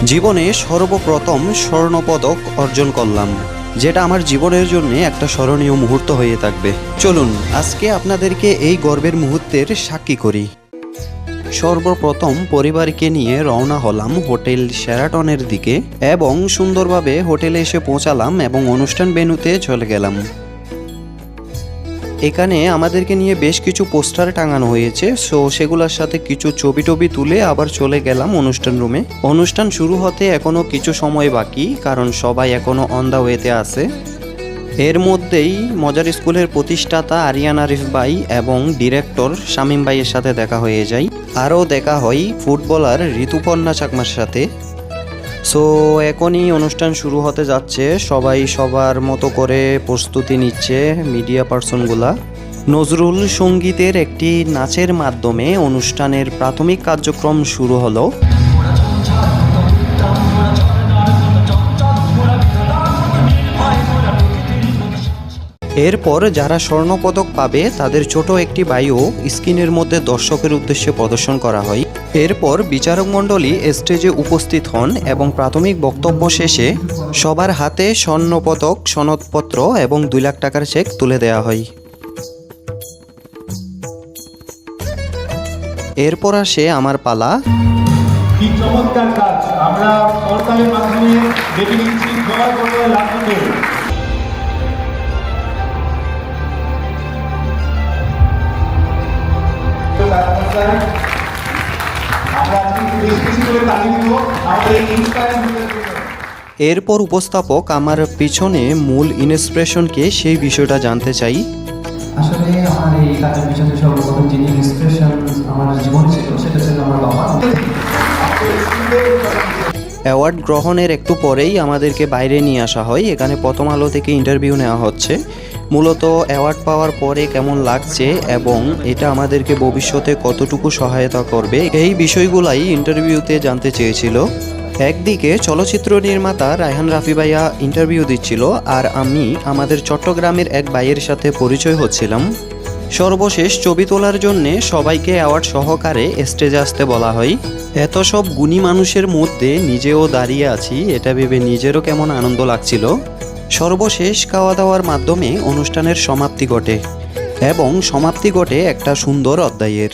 জীবনে সর্বপ্রথম স্বর্ণপদক অর্জন করলাম, যেটা আমার জীবনের জন্য একটা স্মরণীয় মুহূর্ত হয়ে থাকবে। চলুন আজকে আপনাদেরকে এই গর্বের মুহূর্তের সাক্ষী করি। সর্বপ্রথম পরিবারকে নিয়ে রওনা হলাম হোটেল শেরাটনের দিকে এবং সুন্দরভাবে হোটেলে এসে পৌঁছালাম এবং অনুষ্ঠান ভেন্যুতে চলে গেলাম। এখানে আমাদেরকে নিয়ে বেশ কিছু পোস্টার টাঙানো হয়েছে, সো সেগুলোর সাথে কিছু ছবি তুলে আবার চলে গেলাম অনুষ্ঠান রুমে। অনুষ্ঠান শুরু হতে এখনো কিছু সময় বাকি, কারণ সবাই এখনো অন দা ওয়েতে আছে। এর মধ্যেই মজার স্কুলের প্রতিষ্ঠাতা আরিয়ান আরিফ ভাই এবং ডিরেক্টর শামীম ভাইয়ের সাথে দেখা হয়ে যায়। আরও দেখা হয় ফুটবলার ঋতুপর্ণা চাকমার সাথে। সো এখনই অনুষ্ঠান শুরু হতে যাচ্ছে, সবাই সবার মতো করে প্রস্তুতি নিচ্ছে মিডিয়া পার্সনগুলা। নজরুল সঙ্গীতের একটি নাচের মাধ্যমে অনুষ্ঠানের প্রাথমিক কার্যক্রম শুরু হলো। এরপর যারা স্বর্ণপদক পাবে তাদের ছোট একটি বায়ু স্ক্রিনের মধ্যে দর্শকের উদ্দেশ্যে প্রদর্শন করা হয়। এরপর বিচারক মণ্ডলী স্টেজে উপস্থিত হন এবং প্রাথমিক বক্তব্য শেষে সবার হাতে স্বর্ণপদক, সনদপত্র এবং 2 লাখ টাকার চেক তুলে দেওয়া হয়। এরপর আসে আমার পালা। কি চমৎকার কাজ আমরা সরকারের মাধ্যমে দেখে নিচ্ছি। জয় বড় লাখনকে এরপর উপস্থাপক আমার পিছনে মূল ইন্সপিরেশনকে সেই বিষয়টা জানতে চাই। আসলে আমার এই কাজের পিছনে সর্বপ্রথম যিনি ইন্সপিরেশন আমার জীবনে ছিল সেটা ছিল আমার বাবা। অ্যাওয়ার্ড গ্রহণের একটু পরেই আমাদেরকে বাইরে নিয়ে আসা হয়। এখানে প্রথম আলো থেকে ইন্টারভিউ নেওয়া হচ্ছে, মূলত অ্যাওয়ার্ড পাওয়ার পরে কেমন লাগছে এবং এটা আমাদেরকে ভবিষ্যতে কতটুকু সহায়তা করবে, এই বিষয়গুলাই ইন্টারভিউতে জানতে চেয়েছিল। একদিকে চলচ্চিত্র নির্মাতা রায়হান রাফি ভাইয়া ইন্টারভিউ দিচ্ছিল, আর আমি আমাদের চট্টগ্রামের এক ভাইয়ের সাথে পরিচয় হচ্ছিলাম। সর্বশেষ ছবি তোলার জন্যে সবাইকে অ্যাওয়ার্ড সহকারে স্টেজে আসতে বলা হয়। এত সব গুণী মানুষের মধ্যে নিজেও দাঁড়িয়ে আছি, এটা ভেবে নিজেরও কেমন আনন্দ লাগছিল। সর্বশেষ খাওয়া দাওয়ার মাধ্যমে অনুষ্ঠানের সমাপ্তি ঘটে এবং সমাপ্তি ঘটে একটা সুন্দর অধ্যায়ের।